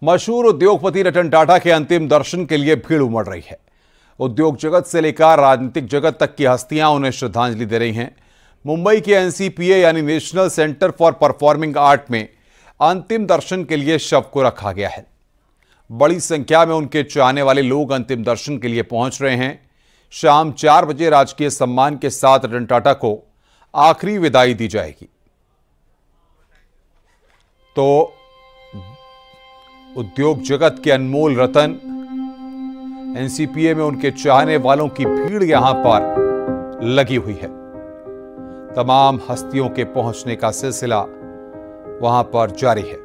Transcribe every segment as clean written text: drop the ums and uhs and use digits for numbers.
मशहूर उद्योगपति रतन टाटा के अंतिम दर्शन के लिए भीड़ उमड़ रही है। उद्योग जगत से लेकर राजनीतिक जगत तक की हस्तियां उन्हें श्रद्धांजलि दे रही हैं। मुंबई के एनसीपीए यानी national centre for performing art में अंतिम दर्शन के लिए शव को रखा गया है। बड़ी संख्या में उनके चाहने वाले लोग अंतिम दर्शन के लिए पहुंच रहे हैं। शाम 4 बजे राजकीय सम्मान के साथ रतन टाटा को आखिरी विदाई दी जाएगी। तो उद्योग जगत के अनमोल रतन, एनसीपीए में उनके चाहने वालों की भीड़ यहां पर लगी हुई है। तमाम हस्तियों के पहुंचने का सिलसिला वहां पर जारी है।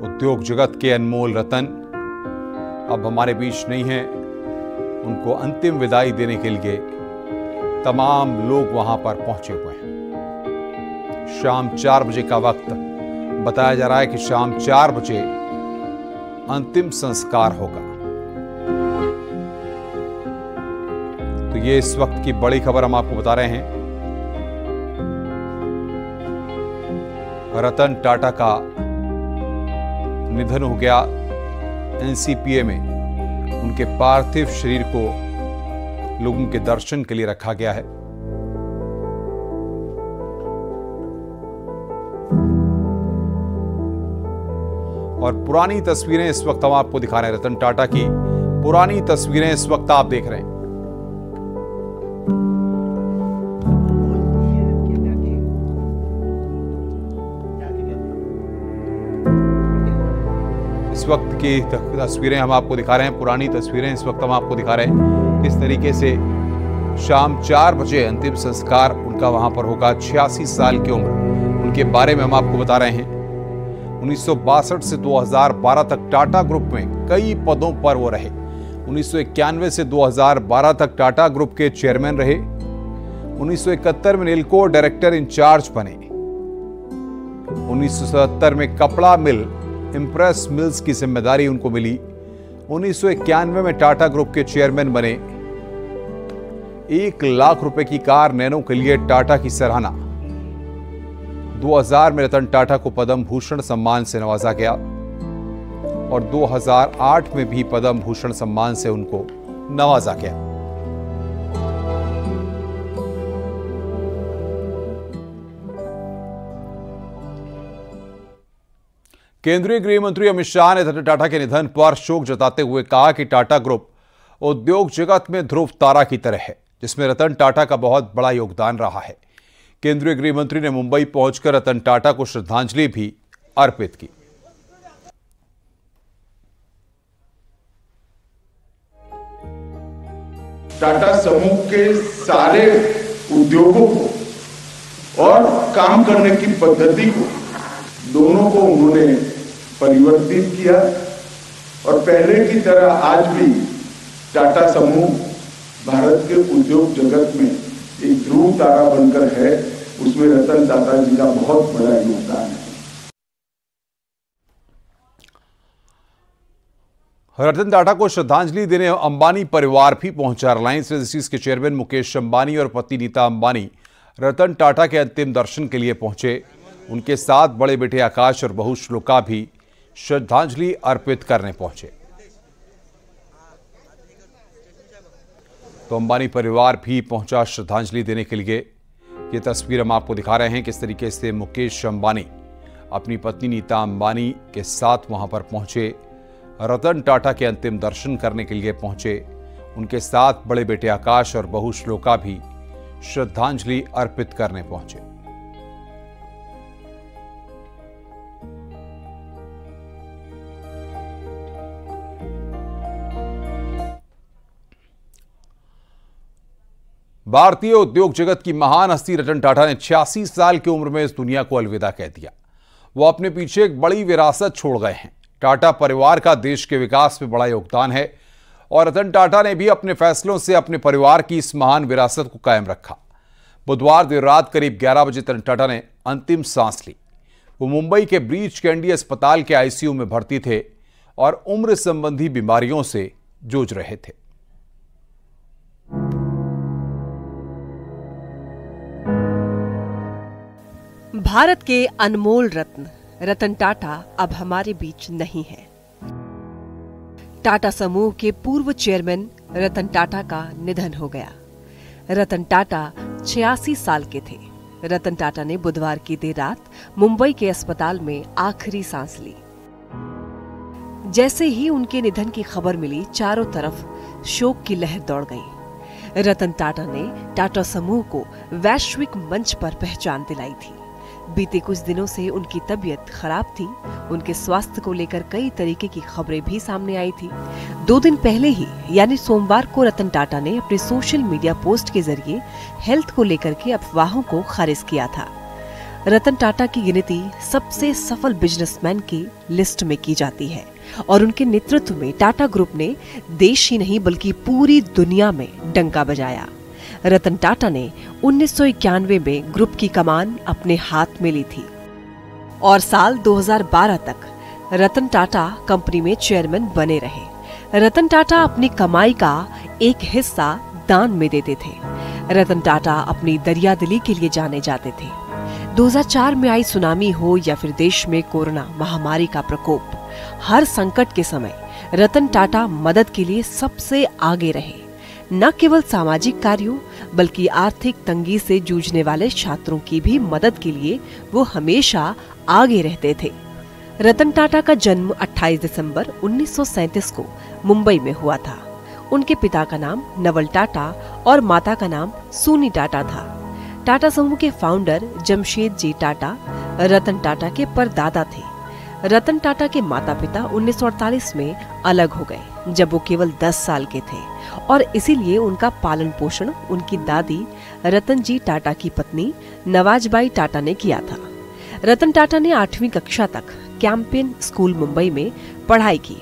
उद्योग जगत के अनमोल रतन अब हमारे बीच नहीं हैं। उनको अंतिम विदाई देने के लिए तमाम लोग वहां पर पहुंचे हुए हैं। शाम 4 बजे का वक्त बताया जा रहा है कि शाम 4 बजे अंतिम संस्कार होगा। तो ये इस वक्त की बड़ी खबर हम आपको बता रहे हैं। रतन टाटा का निधन हो गया। एनसीपीए में उनके पार्थिव शरीर को लोगों के दर्शन के लिए रखा गया है। और पुरानी तस्वीरें इस वक्त हम आपको दिखा रहे हैं। रतन टाटा की पुरानी तस्वीरें इस वक्त आप देख रहे हैं। इस वक्त की तस्वीरें हम आपको दिखा रहे हैं। पुरानी तस्वीरें इस वक्त हम आपको दिखा रहे हैं किस तरीके से शाम 4 बजे अंतिम संस्कार उनका वहां पर होगा। 86 साल की उम्र उनके बारे में हम आपको बता रहे हैं। 1962 से 2012 तक टाटा ग्रुप में कई पदों पर वो रहे। 1991 से 2012 तक टाटा ग्रुप के चेयरमैन रहे। 1971 में नीलको डायरेक्टर इंचार्ज बने। 1977 में कपड़ा मिल इंप्रेस मिल्स की जिम्मेदारी उनको मिली। 1991 में टाटा ग्रुप के चेयरमैन बने। 1 लाख रुपए की कार नैनो के लिए टाटा की सराहना। 2000 में रतन टाटा को पद्म भूषण सम्मान से नवाजा गया और 2008 में भी पद्म भूषण सम्मान से उनको नवाजा गया। केंद्रीय गृह मंत्री अमित शाह ने रतन टाटा के निधन पर शोक जताते हुए कहा कि टाटा ग्रुप उद्योग जगत में ध्रुव तारा की तरह है, जिसमें रतन टाटा का बहुत बड़ा योगदान रहा है। केंद्रीय गृह मंत्री ने मुंबई पहुंचकर रतन टाटा को श्रद्धांजलि भी अर्पित की। टाटा समूह के सारे उद्योगों को और काम करने की पद्धति को दोनों को उन्होंने परिवर्तित किया और पहले की तरह आज भी टाटा समूह भारत के उद्योग जगत में एक ध्रुव तारा बनकर है। उसमें रतन टाटा जी का बहुत बड़ा योगदान है। रतन टाटा को श्रद्धांजलि देने अंबानी परिवार भी पहुंचा। रिलायंस इंडस्ट्रीज के चेयरमैन मुकेश अंबानी और पत्नी नीता अंबानी रतन टाटा के अंतिम दर्शन के लिए पहुंचे। उनके साथ बड़े बेटे आकाश और बहू श्लोका भी श्रद्धांजलि अर्पित करने पहुंचे। तो अंबानी परिवार भी पहुंचा श्रद्धांजलि देने के लिए। ये तस्वीर हम आपको दिखा रहे हैं किस तरीके से मुकेश अंबानी अपनी पत्नी नीता अंबानी के साथ वहां पर पहुंचे। रतन टाटा के अंतिम दर्शन करने के लिए पहुंचे। उनके साथ बड़े बेटे आकाश और बहू श्लोका भी श्रद्धांजलि अर्पित करने पहुंचे। भारतीय उद्योग जगत की महान हस्ती रतन टाटा ने 86 साल की उम्र में इस दुनिया को अलविदा कह दिया। वो अपने पीछे एक बड़ी विरासत छोड़ गए हैं। टाटा परिवार का देश के विकास में बड़ा योगदान है और रतन टाटा ने भी अपने फैसलों से अपने परिवार की इस महान विरासत को कायम रखा। बुधवार देर रात करीब 11 बजे रतन टाटा ने अंतिम सांस ली। वो मुंबई के ब्रीच कैंडी अस्पताल के आईसीयू में भर्ती थे और उम्र संबंधी बीमारियों से जूझ रहे थे। भारत के अनमोल रत्न रतन टाटा अब हमारे बीच नहीं है। टाटा समूह के पूर्व चेयरमैन रतन टाटा का निधन हो गया। रतन टाटा 86 साल के थे। रतन टाटा ने बुधवार की देर रात मुंबई के अस्पताल में आखिरी सांस ली। जैसे ही उनके निधन की खबर मिली, चारों तरफ शोक की लहर दौड़ गई। रतन टाटा ने टाटा समूह को वैश्विक मंच पर पहचान दिलाई थी। बीते कुछ दिनों से उनकी तबीयत खराब थी। उनके स्वास्थ्य को लेकर कई तरीके की खबरें भी सामने आई थी। 2 दिन पहले ही यानी सोमवार को रतन टाटा ने अपने सोशल मीडिया पोस्ट के जरिए हेल्थ को लेकर के अफवाहों को खारिज किया था। रतन टाटा की गिनती सबसे सफल बिजनेसमैन की लिस्ट में की जाती है और उनके नेतृत्व में टाटा ग्रुप ने देश ही नहीं बल्कि पूरी दुनिया में डंका बजाया। रतन टाटा ने 1991 में ग्रुप की कमान अपने हाथ में ली थी और साल 2012 तक रतन टाटा कंपनी में चेयरमैन बने रहे। रतन टाटा अपनी कमाई का एक हिस्सा दान में देते थे। रतन टाटा अपनी दरियादिली के लिए जाने जाते थे। 2004 में आई सुनामी हो या फिर देश में कोरोना महामारी का प्रकोप, हर संकट के समय रतन टाटा मदद के लिए सबसे आगे रहे। न केवल सामाजिक कार्यों बल्कि आर्थिक तंगी से जूझने वाले छात्रों की भी मदद के लिए वो हमेशा आगे रहते थे। रतन टाटा का जन्म 28 दिसंबर 1937 को मुंबई में हुआ था। उनके पिता का नाम नवल टाटा और माता का नाम सूनी टाटा था। टाटा समूह के फाउंडर जमशेद जी टाटा रतन टाटा के परदादा थे। रतन टाटा के माता पिता 1948 में अलग हो गए जब वो केवल 10 साल के थे और इसीलिए उनका पालन पोषण उनकी दादी रतन जी टाटा की पत्नी नवाजबाई टाटा ने किया था। रतन टाटा ने 8वीं कक्षा तक कैंपेन स्कूल मुंबई में पढ़ाई की।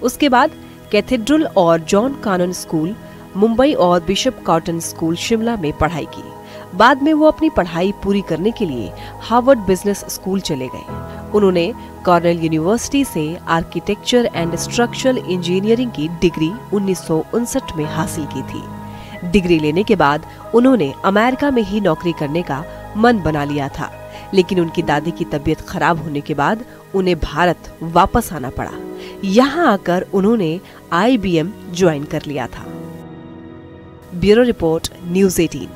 उसके बाद कैथेड्रल और जॉन कानन स्कूल मुंबई और बिशप कॉटन स्कूल शिमला में पढ़ाई की। बाद में वो अपनी पढ़ाई पूरी करने के लिए हार्वर्ड बिजनेस स्कूल चले गए। उन्होंने कॉर्नेल यूनिवर्सिटी से आर्किटेक्चर एंड स्ट्रक्चरल इंजीनियरिंग की डिग्री 1959 में हासिल की थी। डिग्री लेने के बाद उन्होंने अमेरिका में ही नौकरी करने का मन बना लिया था, लेकिन उनकी दादी की तबीयत खराब होने के बाद उन्हें भारत वापस आना पड़ा। यहाँ आकर उन्होंने IBM ज्वाइन कर लिया था। Bureau report, news 18।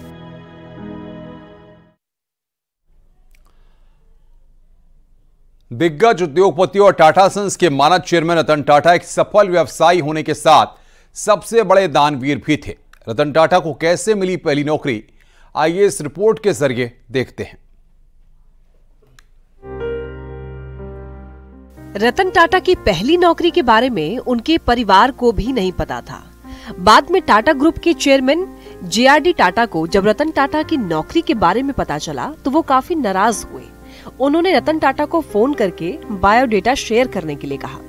दिग्गज उद्योगपति और टाटा सन्स के मानद चेयरमैन रतन टाटा एक सफल व्यवसायी होने के साथ सबसे बड़े दानवीर भी थे। रतन टाटा को कैसे मिली पहली नौकरी, आइए इस रिपोर्ट के जरिए देखते हैं। रतन टाटा की पहली नौकरी के बारे में उनके परिवार को भी नहीं पता था। बाद में टाटा ग्रुप के चेयरमैन JRD टाटा को जब रतन टाटा की नौकरी के बारे में पता चला तो वो काफी नाराज हुए। उन्होंने रतन टाटा को फोन करके बायोडेटा शेयर करने के लिए कहा।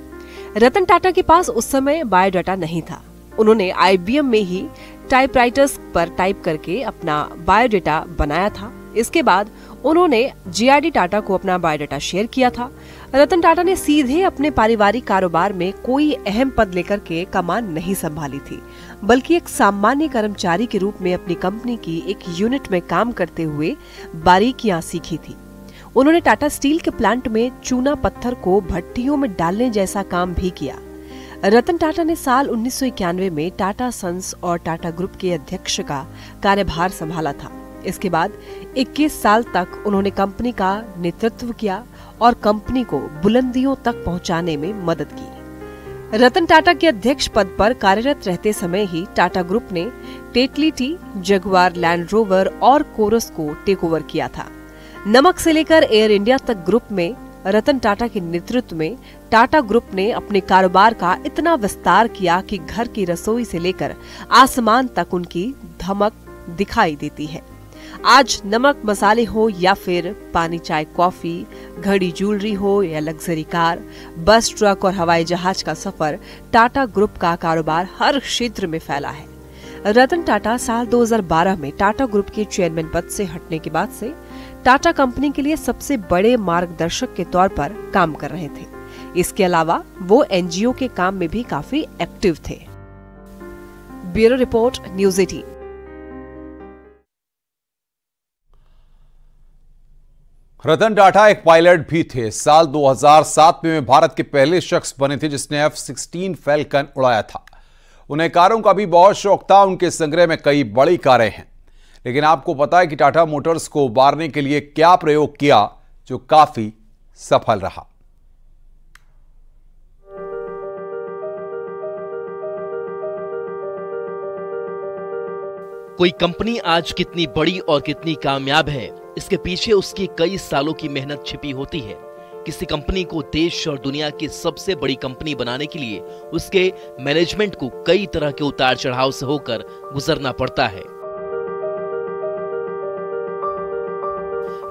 रतन टाटा के पास उस समय बायोडाटा नहीं था। उन्होंने IBM में ही टाइपराइटर्स पर टाइप करके अपना बायोडेटा बनाया था। इसके बाद उन्होंने JRD टाटा को अपना बायोडाटा शेयर किया था। रतन टाटा ने सीधे अपने पारिवारिक कारोबार में कोई अहम पद लेकर के कमान नहीं संभाली थी, बल्कि एक सामान्य कर्मचारी के रूप में अपनी कंपनी की एक यूनिट में काम करते हुए बारीकियां सीखी थी। उन्होंने टाटा स्टील के प्लांट में चूना पत्थर को भट्टियों में डालने जैसा काम भी किया। रतन टाटा ने साल 1991 में टाटा सन्स और टाटा ग्रुप के अध्यक्ष का कार्यभार संभाला था। इसके बाद 21 साल तक उन्होंने कंपनी का नेतृत्व किया और कंपनी को बुलंदियों तक पहुंचाने में मदद की। रतन टाटा के अध्यक्ष पद पर कार्यरत रहते समय ही टाटा ग्रुप ने Tetley tea, Jaguar land rover और कोरस को टेक ओवर किया था। नमक से लेकर एयर इंडिया तक ग्रुप में रतन टाटा के नेतृत्व में टाटा ग्रुप ने अपने कारोबार का इतना विस्तार किया कि घर की रसोई से लेकर आसमान तक उनकी धमक दिखाई देती है। आज नमक मसाले हो या फिर पानी चाय कॉफी, घड़ी ज्वेलरी हो या लग्जरी कार, बस ट्रक और हवाई जहाज का सफर, टाटा ग्रुप का कारोबार हर क्षेत्र में फैला है। रतन टाटा साल 2012 में टाटा ग्रुप के चेयरमैन पद से हटने के बाद से टाटा कंपनी के लिए सबसे बड़े मार्गदर्शक के तौर पर काम कर रहे थे। इसके अलावा वो NGO के काम में भी काफी एक्टिव थे। Bureau report, news 18। Ratan Tata एक पायलट भी थे। साल 2007 में भारत के पहले शख्स बने थे जिसने F-16 फैल्कन उड़ाया था। उन्हें कारों का भी बहुत शौक था। उनके संग्रह में कई बड़ी कारें हैं। लेकिन आपको पता है कि टाटा मोटर्स को उबारने के लिए क्या प्रयोग किया जो काफी सफल रहा। कोई कंपनी आज कितनी बड़ी और कितनी कामयाब है, इसके पीछे उसकी कई सालों की मेहनत छिपी होती है। किसी कंपनी को देश और दुनिया की सबसे बड़ी कंपनी बनाने के लिए उसके मैनेजमेंट को कई तरह के उतार चढ़ाव से होकर गुजरना पड़ता है।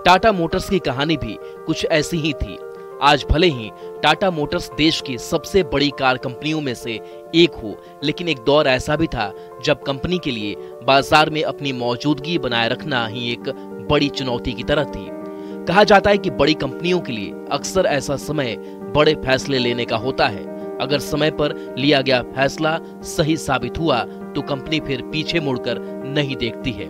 टाटा मोटर्स की कहानी भी कुछ ऐसी ही थी। आज भले ही टाटा मोटर्स देश की सबसे बड़ी कार कंपनियों में से एक हो, लेकिन एक दौर ऐसा भी था जब कंपनी के लिए बाजार में अपनी मौजूदगी बनाए रखना ही एक बड़ी चुनौती की तरह थी। कहा जाता है कि बड़ी कंपनियों के लिए अक्सर ऐसा समय बड़े फैसले लेने का होता है। अगर समय पर लिया गया फैसला सही साबित हुआ तो कंपनी फिर पीछे मुड़कर नहीं देखती है।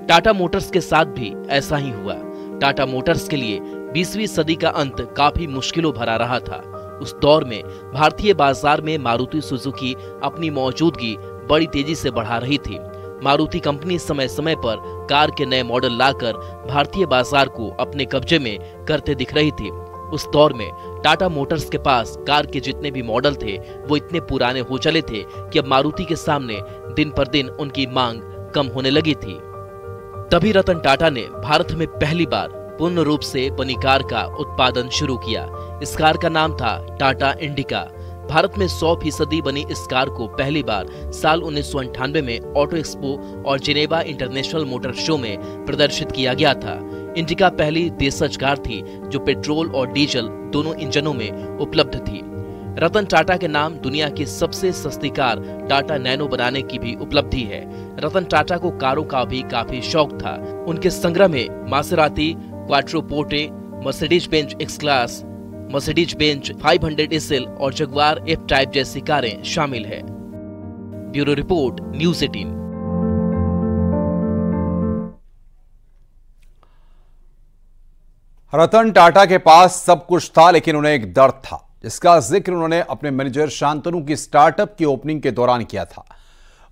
टाटा मोटर्स के साथ भी ऐसा ही हुआ। टाटा मोटर्स के लिए 20वीं सदी का अंत काफी मुश्किलों भरा रहा था। उस दौर में भारतीय बाजार में मारुति सुजुकी अपनी मौजूदगी बड़ी तेजी से बढ़ा रही थी। मारुति कंपनी समय समय पर कार के नए मॉडल लाकर भारतीय बाजार को अपने कब्जे में करते दिख रही थी। उस दौर में टाटा मोटर्स के पास कार के जितने भी मॉडल थे वो इतने पुराने हो चले थे कि अब मारुति के सामने दिन पर दिन उनकी मांग कम होने लगी थी। तभी रतन टाटा ने भारत में पहली बार पूर्ण रूप से बनी कार का उत्पादन शुरू किया। इस कार का नाम था टाटा इंडिका। भारत में 100% बनी इस कार को पहली बार साल 1998 में ऑटो एक्सपो और जिनेवा इंटरनेशनल मोटर शो में प्रदर्शित किया गया था। इंडिका पहली देशज कार थी जो पेट्रोल और डीजल दोनों इंजनों में उपलब्ध थी। रतन टाटा के नाम दुनिया की सबसे सस्ती कार टाटा नैनो बनाने की भी उपलब्धि है। रतन टाटा को कारों का भी काफी शौक था। उनके संग्रह में Maserati, Quattroporte, Mercedes Benz x class, Mercedes Benz 500 SL और जगुआर F टाइप जैसी कारें शामिल है। Bureau report, news 18। Ratan Tata के पास सब कुछ था, लेकिन उन्हें एक दर्द था जिसका जिक्र उन्होंने अपने मैनेजर शांतनु की स्टार्टअप की ओपनिंग के दौरान किया था।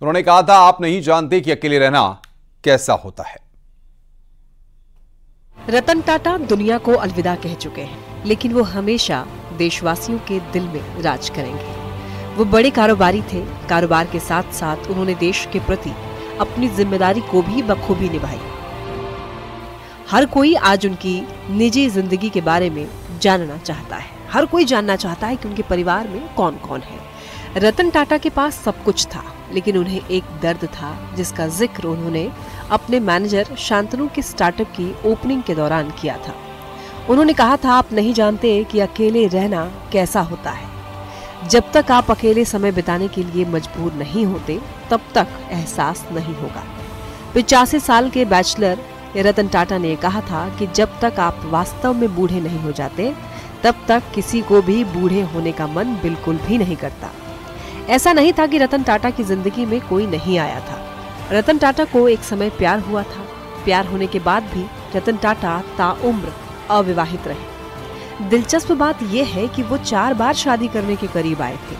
उन्होंने कहा था, आप नहीं जानते कि अकेले रहना कैसा होता है। रतन टाटा दुनिया को अलविदा कह चुके हैं, लेकिन वो हमेशा देशवासियों के दिल में राज करेंगे। वो बड़े कारोबारी थे। कारोबार के साथ साथ उन्होंने देश के प्रति अपनी जिम्मेदारी को भी बखूबी निभाई। हर कोई आज उनकी निजी जिंदगी के बारे में जानना चाहता है। हर कोई जानना चाहता है कि उनके परिवार में कौन कौन है। रतन टाटा के पास सब कुछ था, लेकिन उन्हें एक दर्द था जिसका जिक्र उन्होंने अपने मैनेजर शांतनु के स्टार्टअप की ओपनिंग के दौरान किया था। उन्होंने कहा था, आप नहीं जानते कि अकेले रहना कैसा होता है। जब तक आप अकेले समय बिताने के लिए मजबूर नहीं होते तब तक एहसास नहीं होगा। 85 साल के बैचलर रतन टाटा ने कहा था कि जब तक आप वास्तव में बूढ़े नहीं हो जाते तब तक किसी को भी बूढ़े होने का मन बिल्कुल भी नहीं करता। ऐसा नहीं था कि रतन टाटा की जिंदगी में कोई नहीं आया था। रतन टाटा को एक समय प्यार हुआ था। प्यार होने के बाद भी रतन टाटा ताउम्र अविवाहित रहे। दिलचस्प बात यह है कि वो 4 बार शादी करने के करीब आए थे,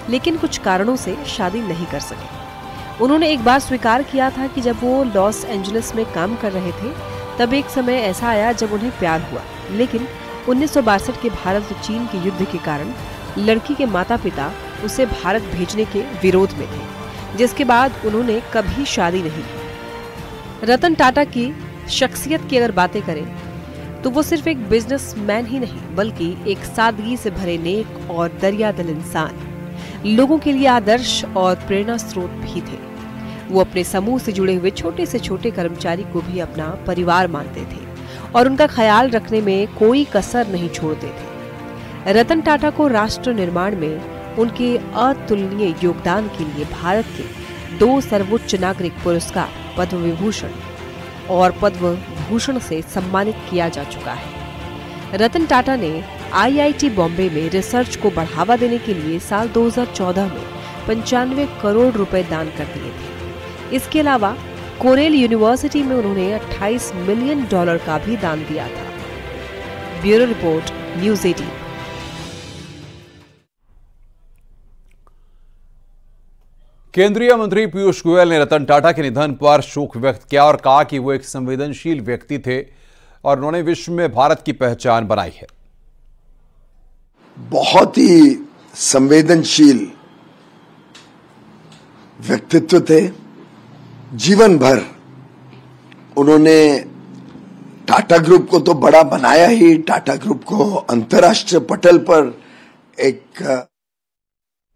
लेकिन कुछ कारणों से शादी नहीं कर सके। उन्होंने एक बार स्वीकार किया था कि जब वो लॉस एंजलिस में काम कर रहे थे तब एक समय ऐसा आया जब उन्हें प्यार हुआ, लेकिन 1962 के भारत और चीन के युद्ध के कारण लड़की के माता पिता उसे भारत भेजने के विरोध में थे, जिसके बाद उन्होंने कभी शादी नहीं की। रतन टाटा की शख्सियत की अगर बातें करें तो वो सिर्फ एक बिजनेसमैन ही नहीं बल्कि एक सादगी से भरे नेक और दरियादिल इंसान, लोगों के लिए आदर्श और प्रेरणा स्रोत भी थे। वो अपने समूह से जुड़े हुए छोटे से छोटे कर्मचारी को भी अपना परिवार मानते थे और उनका ख्याल रखने में कोई कसर नहीं छोड़ते थे। रतन टाटा को राष्ट्र निर्माण में उनके अतुलनीय योगदान के लिए भारत के 2 सर्वोच्च नागरिक पुरस्कार पद्म विभूषण और पद्म भूषण से सम्मानित किया जा चुका है। रतन टाटा ने IIT बॉम्बे में रिसर्च को बढ़ावा देने के लिए साल 2014 में 95 करोड़ रुपए दान कर दिए थे। इसके अलावा कोरेल यूनिवर्सिटी में उन्होंने $28 मिलियन का भी दान दिया था। Bureau report, news 18। केंद्रीय मंत्री पीयूष गोयल ने रतन टाटा के निधन पर शोक व्यक्त किया और कहा कि वो एक संवेदनशील व्यक्ति थे और उन्होंने विश्व में भारत की पहचान बनाई है। बहुत ही संवेदनशील व्यक्तित्व थे। जीवन भर उन्होंने टाटा ग्रुप को तो बड़ा बनाया ही, टाटा ग्रुप को अंतर्राष्ट्रीय पटल पर एक